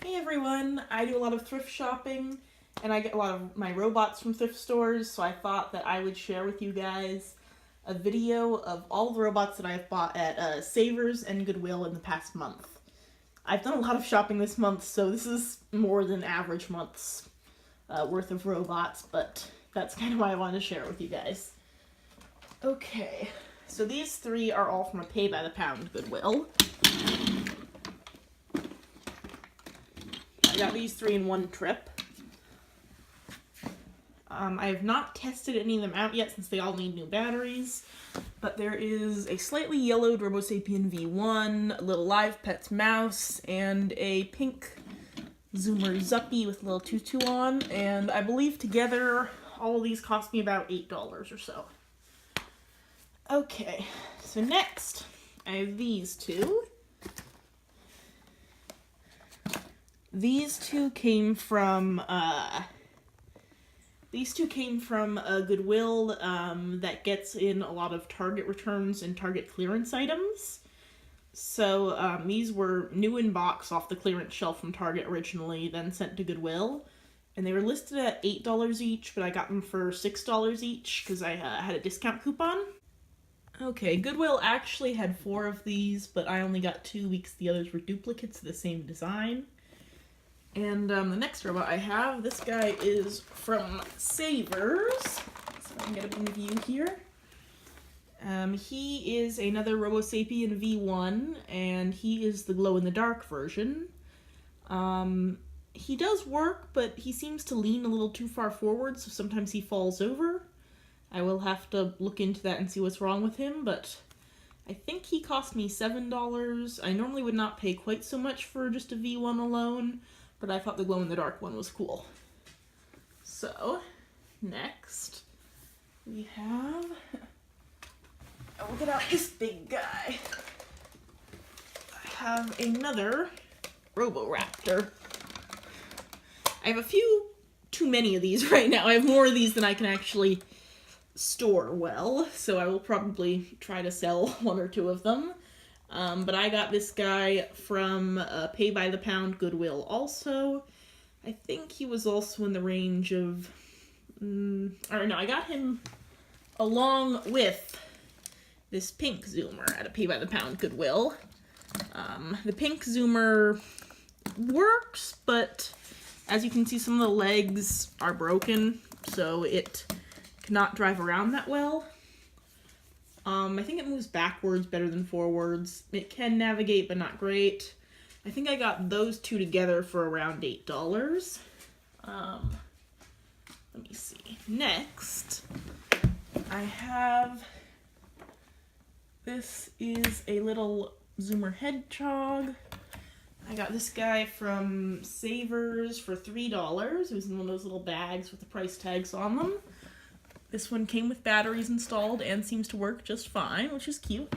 Hey everyone, I do a lot of thrift shopping and I get a lot of my robots from thrift stores, so I thought that I would share with you guys a video of all the robots that I've bought at Savers and Goodwill in the past month. I've done a lot of shopping this month, so this is more than average month's worth of robots, but that's kind of why I wanted to share it with you guys. Okay, so these three are all from a pay-by-the-pound Goodwill. I got these three in one trip. I have not tested any of them out yet since they all need new batteries, but there is a slightly yellowed Robo V1, a little Live Pets mouse, and a pink Zoomer Zuppy with a little tutu on, and I believe together all of these cost me about $8 or so. Okay, so next I have these two. These two came from Goodwill that gets in a lot of Target returns and Target clearance items. So these were new in box off the clearance shelf from Target originally, then sent to Goodwill. And they were listed at $8 each, but I got them for $6 each because I had a discount coupon. Okay, Goodwill actually had 4 of these, but I only got 2 because the others were duplicates of the same design. And the next robot I have, this guy is from Savers, so I can get a point of view here. He is another Robo V1, and he is the glow-in-the-dark version. He does work, but he seems to lean a little too far forward, so sometimes he falls over. I will have to look into that and see what's wrong with him, but I think he cost me $7. I normally would not pay quite so much for just a V1 alone, but I thought the glow-in-the-dark one was cool. So, next, we have... Oh, look at this big guy. I have another Robo Raptor. I have a few too many of these right now. I have more of these than I can actually store well, so I will probably try to sell 1 or 2 of them. But I got this guy from pay-by-the-pound Goodwill also. I think he was also in the range of... I got him along with this pink Zoomer at a pay-by-the-pound Goodwill. The pink Zoomer works, but as you can see, some of the legs are broken, so it cannot drive around that well. I think it moves backwards better than forwards. It can navigate, but not great. I think I got those two together for around $8. Let me see. Next, I have... This is a little Zoomer Hedgehog. I got this guy from Savers for $3. It was in one of those little bags with the price tags on them. This one came with batteries installed and seems to work just fine, which is cute.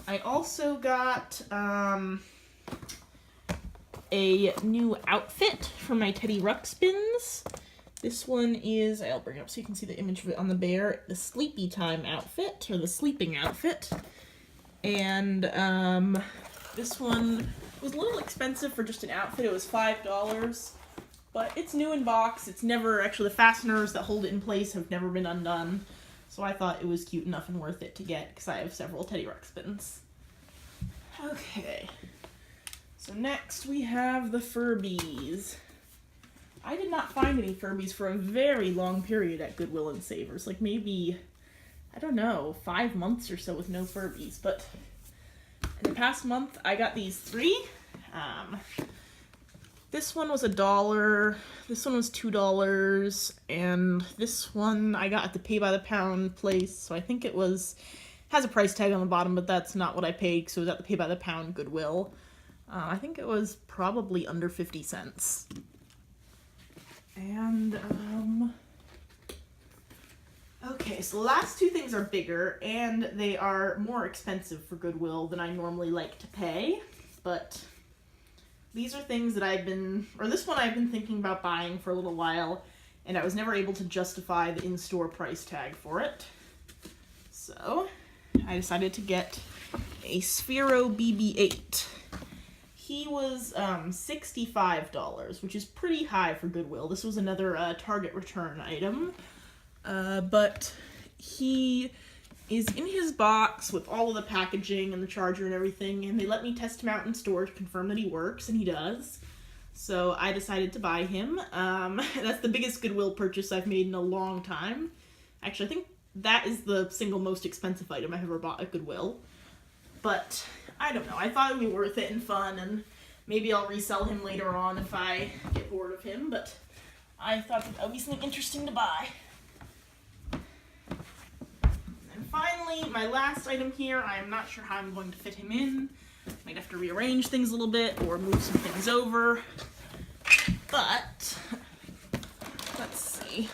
I also got a new outfit for my Teddy Ruxpins. This one is, I'll bring it up so you can see the image of it on the bear, the Sleepy Time outfit, or the sleeping outfit. And this one was a little expensive for just an outfit. It was $5. But it's new in box. It's never, actually the fasteners that hold it in place have never been undone. So I thought it was cute enough and worth it to get because I have several Teddy Ruxpins. Okay. So next we have the Furbies. I did not find any Furbies for a very long period at Goodwill and Savers. Like maybe, I don't know, 5 months or so with no Furbies. But in the past month I got these 3. This one was $1, this one was $2, and this one I got at the pay-by-the-pound place, so I think it has a price tag on the bottom, but that's not what I paid, because it was at the pay-by-the-pound Goodwill. I think it was probably under 50 cents. And, okay, so the last 2 things are bigger, and they are more expensive for Goodwill than I normally like to pay, but... These are things that this one I've been thinking about buying for a little while, and I was never able to justify the in-store price tag for it. So, I decided to get a Sphero Bb-8. was $65, which is pretty high for Goodwill. This was another Target return item. But he is in his box with all of the packaging and the charger and everything, and they let me test him out in store to confirm that he works, and he does. So I decided to buy him. That's the biggest Goodwill purchase I've made in a long time. Actually, I think that is the single most expensive item I've ever bought at Goodwill. But I don't know, I thought it would be worth it and fun, and maybe I'll resell him later on if I get bored of him, but I thought that would be something interesting to buy. And finally, my last item here, I am not sure how I'm going to fit him in. Might have to rearrange things a little bit or move some things over, but let's see.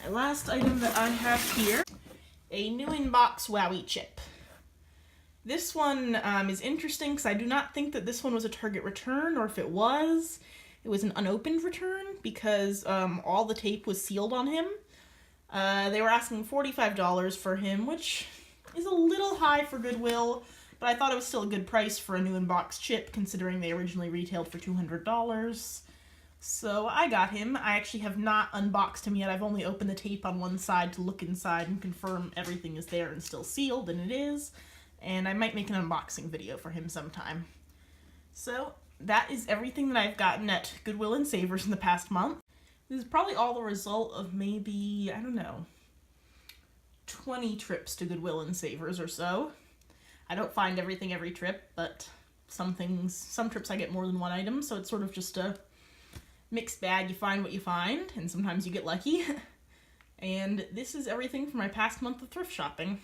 My last item that I have here, a new in-box WowWee chip. This one is interesting because I do not think that this one was a Target return, or if it was an unopened return because all the tape was sealed on him. They were asking $45 for him, which is a little high for Goodwill, but I thought it was still a good price for a new in-box chip considering they originally retailed for $200. So I got him. I actually have not unboxed him yet. I've only opened the tape on one side to look inside and confirm everything is there and still sealed, and it is. And I might make an unboxing video for him sometime. So that is everything that I've gotten at Goodwill and Savers in the past month. This is probably all the result of maybe, I don't know, 20 trips to Goodwill and Savers or so. I don't find everything every trip, but some trips I get more than one item, so it's sort of just a mixed bag. You find what you find, and sometimes you get lucky. And this is everything for my past month of thrift shopping.